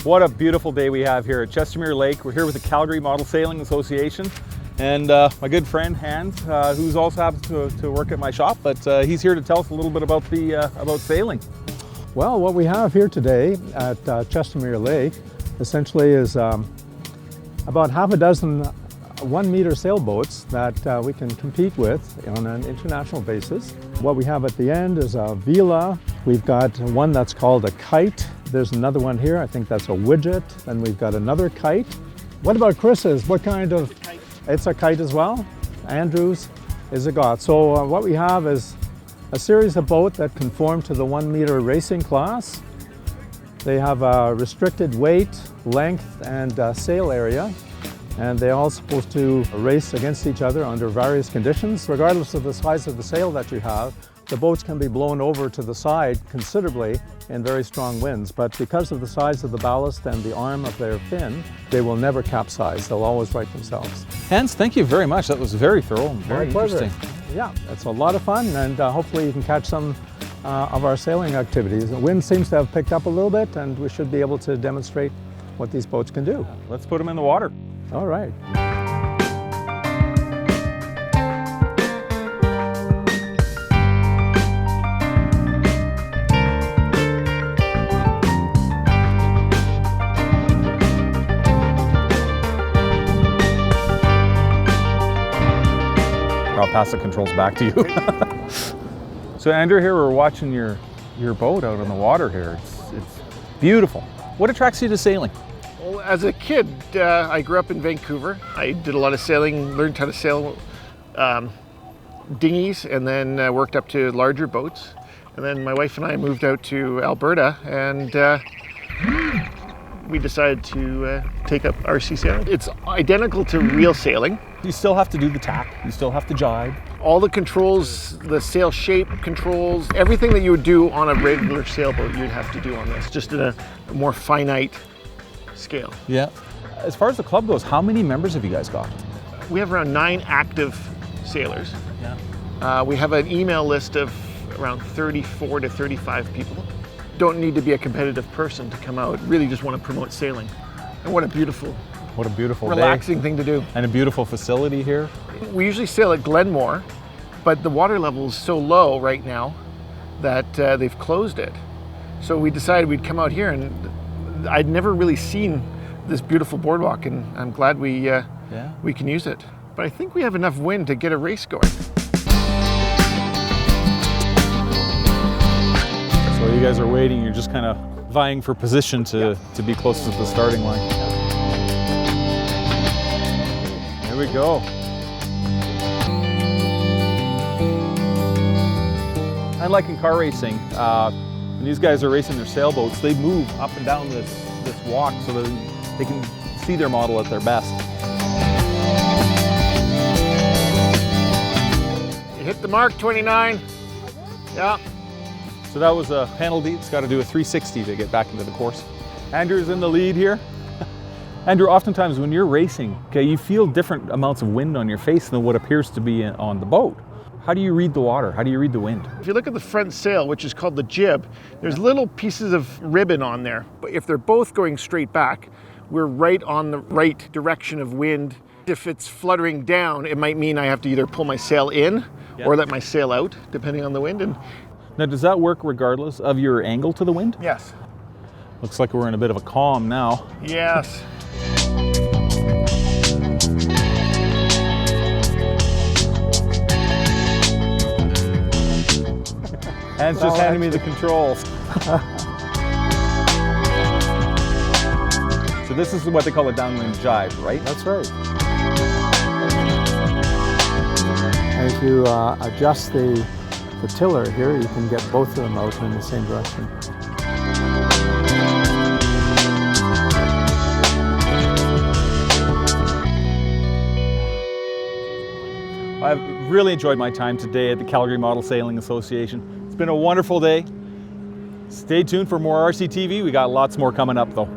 What a beautiful day we have here at Chestermere Lake. We're here with the Calgary Sailing Association and my good friend Hans, who's also happens to work at my shop, but he's here to tell us a little bit about about sailing. Well, what we have here today at Chestermere Lake essentially is about half a dozen 1 meter sailboats that we can compete with on an international basis. What we have at the end is a vela. We've got one that's called a kite. There's another one here, I think that's a widget. Then we've got another kite. What about Chris's? What kind of? Kite. It's a kite as well. Andrew's is a got. So what we have is a series of boats that conform to the 1 meter racing class. They have a restricted weight, length, and sail area. And they're all supposed to race against each other under various conditions. Regardless of the size of the sail that you have, the boats can be blown over to the side considerably in very strong winds. But because of the size of the ballast and the arm of their fin, they will never capsize. They'll always right themselves. Hans, thank you very much. That was very thorough and very interesting. Yeah, it's a lot of fun, and hopefully you can catch some of our sailing activities. The wind seems to have picked up a little bit, and we should be able to demonstrate what these boats can do. Let's put them in the water. All right. I'll pass the controls back to you. So Andrew, here we're watching your boat out on the water here. It's beautiful. What attracts you to sailing? Well, as a kid, I grew up in Vancouver. I did a lot of sailing, learned how to sail dinghies, and then worked up to larger boats. And then my wife and I moved out to Alberta, and we decided to take up RC sailing. It's identical to real sailing. You still have to do the tack, you still have to jibe. All the controls, the sail shape controls, everything that you would do on a regular sailboat, you'd have to do on this, just in a more finite scale. Yeah. As far as the club goes, how many members have you guys got? We have around 9 active sailors. Yeah. We have an email list of around 34 to 35 people. Don't need to be a competitive person to come out, really just want to promote sailing. And what a beautiful relaxing thing to do. And a beautiful facility here. We usually sail at Glenmore, but the water level is so low right now that they've closed it. So we decided we'd come out here, and I'd never really seen this beautiful boardwalk, and I'm glad we can use it. But I think we have enough wind to get a race going. So you guys are waiting, you're just kind of vying for position to be close to the starting line. Here we go. Unlike in car racing, when these guys are racing their sailboats, they move up and down this walk so that they can see their model at their best. You hit the mark, 29. Yeah. So that was a penalty. It's got to do a 360 to get back into the course. Andrew's in the lead here. Andrew, oftentimes when you're racing, okay, you feel different amounts of wind on your face than what appears to be on the boat. How do you read the water? How do you read the wind? If you look at the front sail, which is called the jib, there's little pieces of ribbon on there. But if they're both going straight back, we're right on the right direction of wind. If it's fluttering down, it might mean I have to either pull my sail in or let my sail out, depending on the wind. And now, does that work regardless of your angle to the wind? yes. Looks like we're in a bit of a calm now. Yes. Hans just handing me the controls. So this is what they call a downwind jibe, right? That's right. And if you adjust the tiller here, you can get both of them out in the same direction. I've really enjoyed my time today at the Calgary Sailing Association. It's been a wonderful day. Stay tuned for more RCTV. We got lots more coming up though.